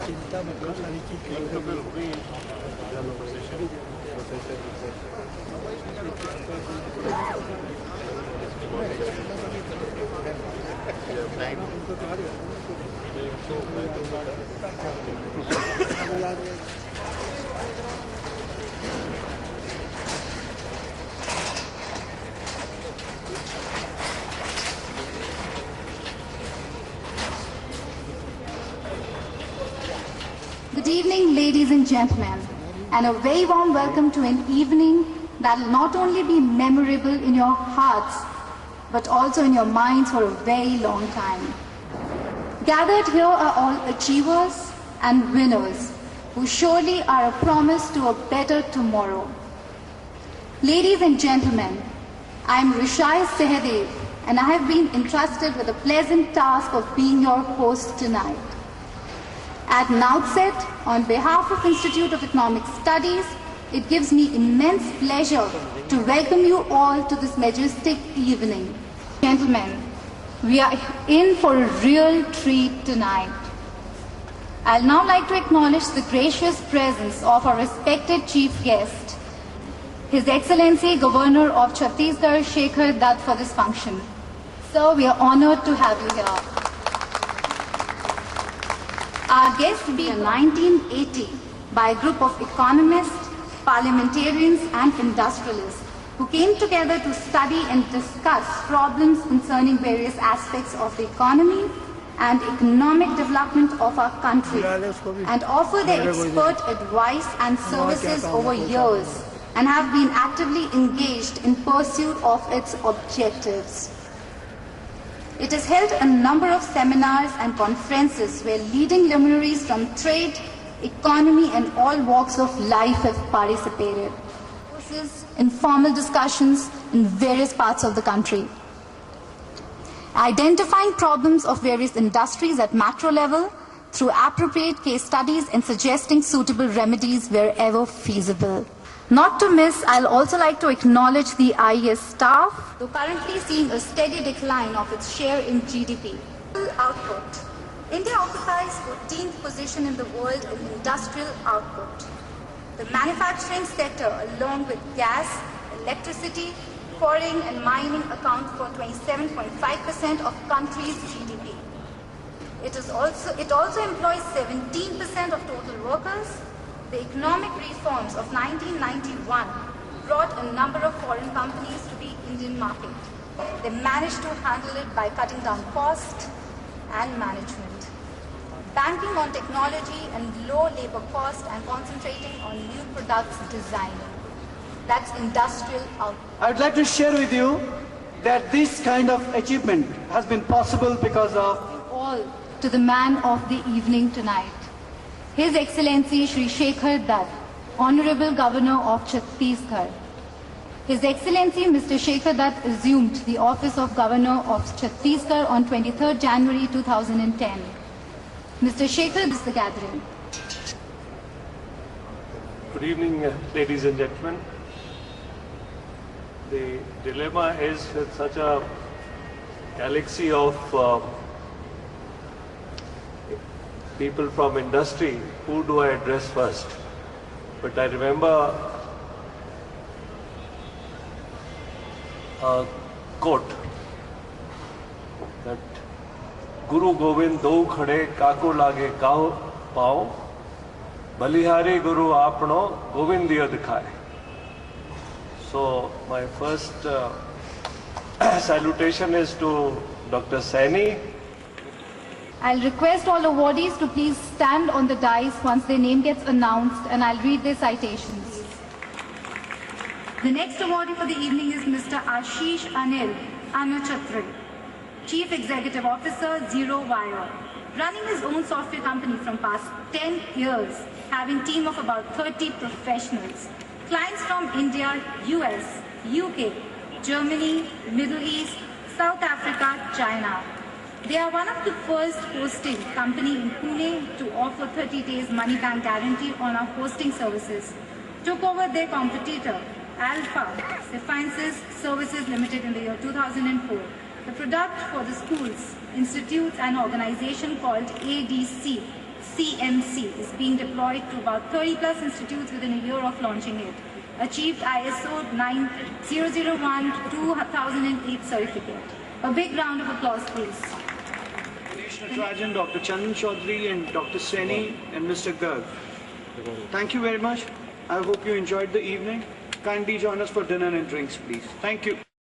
चिंता मतलब Good evening, ladies and gentlemen, and a very warm welcome to an evening that will not only be memorable in your hearts, but also in your minds for a very long time. Gathered here are all achievers and winners who surely are a promise to a better tomorrow. Ladies and gentlemen, I am Rishai Sehdev, and I have been entrusted with the pleasant task of being your host tonight. At an outset, on behalf of Institute of Economic Studies, it gives me immense pleasure to welcome you all to this majestic evening. Gentlemen, we are in for a real treat tonight. I'll now like to acknowledge the gracious presence of our respected chief guest, His Excellency Governor of Chhattisgarh, Shekhar Dutt, for this function. Sir, we are honored to have you here. Our guest began in 1980 by a group of economists, parliamentarians and industrialists who came together to study and discuss problems concerning various aspects of the economy and economic development of our country and offer their expert advice and services over years and have been actively engaged in pursuit of its objectives. It has held a number of seminars and conferences where leading luminaries from trade, economy and all walks of life have participated. Informal discussions in various parts of the country. Identifying problems of various industries at macro level through appropriate case studies and suggesting suitable remedies wherever feasible. Not to miss, I'll also like to acknowledge the IES staff, though currently seeing a steady decline of its share in GDP. Output. India occupies 14th position in the world in industrial output. The manufacturing sector, along with gas, electricity, quarrying and mining, account for 27.5% of country's GDP. It also employs 17% of total workers. The economic reforms of 1991 brought a number of foreign companies to the Indian market. They managed to handle it by cutting down cost and management, banking on technology and low labor cost and concentrating on new products design. That's industrial output. I would like to share with you that this kind of achievement has been possible because of all to the man of the evening tonight, His Excellency Shri Shekhar Dutt, Honorable Governor of Chhattisgarh. His Excellency Mr. Shekhar Dutt assumed the office of Governor of Chhattisgarh on 23rd January 2010. Mr. Shekhar is the gathering. Good evening, ladies and gentlemen. The dilemma is with such a galaxy of people from industry, who do I address first? But I remember a quote that Guru Govind do khade kako lage kao pao, balihari Guru apno Govindiya dikhaye. So my first salutation is to Dr. Saini. I'll request all awardees to please stand on the dais once their name gets announced, and I'll read their citations. The next awardee for the evening is Mr. Ashish Anil Anuchatre, Chief Executive Officer, Zero Wire, running his own software company from past 10 years, having a team of about 30 professionals. Clients from India, US, UK, Germany, Middle East, South Africa, China. They are one of the first hosting company in Pune to offer 30 days money back guarantee on our hosting services. Took over their competitor, Alpha Sciences Services Limited in the year 2004. The product for the schools, institutes and organization called ADC CMC is being deployed to about 30 plus institutes within a year of launching it. Achieved ISO 9001-2008 certificate. A big round of applause, please. Ganesh Natarajan, Dr. Chandan Chaudhary, and Dr. Seni, and Mr. Garg. Thank you very much. I hope you enjoyed the evening. Kindly join us for dinner and drinks, please. Thank you.